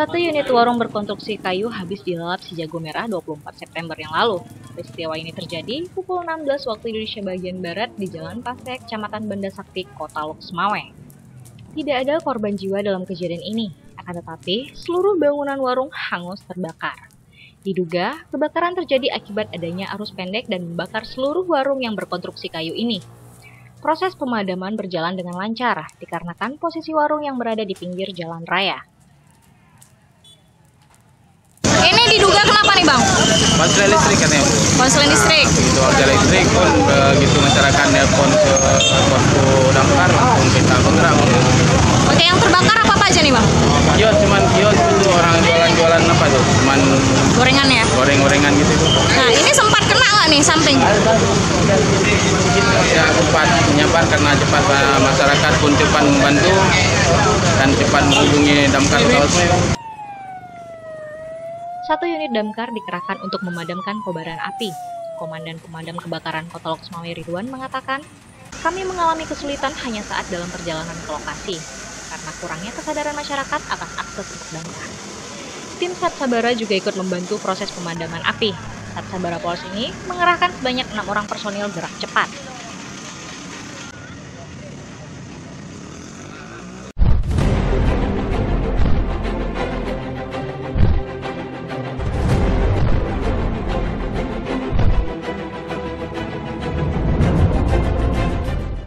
Satu unit warung berkonstruksi kayu habis dilalap si jago merah 24 September yang lalu. Peristiwa ini terjadi pukul 16 waktu Indonesia bagian Barat di Jalan Pasek, Kecamatan Banda Sakti, Kota Loksmawe. Tidak ada korban jiwa dalam kejadian ini, akan tetapi seluruh bangunan warung hangus terbakar. Diduga, kebakaran terjadi akibat adanya arus pendek dan membakar seluruh warung yang berkonstruksi kayu ini. Proses pemadaman berjalan dengan lancar, dikarenakan posisi warung yang berada di pinggir jalan raya. Ini diduga kenapa nih Bang? Konslet listrik katanya Bu. Konslet listrik? Itu harga listrik pun begitu masyarakatnya pun ke damkar langsung kita bergerak. Oke, yang terbakar apa aja nih Bang? Kios itu orang jualan apa tuh? Cuman Gorengan ya? goreng-gorengan gitu Bu. Nah, ini sempat kena nggak nih samping? Ya cepat menyabar karena cepat masyarakat pun cepat membantu dan cepat menghubungi damkar. Satu unit damkar dikerahkan untuk memadamkan kobaran api. Komandan Pemadam Kebakaran Kota Loksmawe Ridwan mengatakan, kami mengalami kesulitan hanya saat dalam perjalanan ke lokasi, karena kurangnya kesadaran masyarakat akan akses untuk damkar. Tim Sat Sabara juga ikut membantu proses pemadaman api. Sat Sabara Polres ini mengerahkan sebanyak 6 orang personil gerak cepat.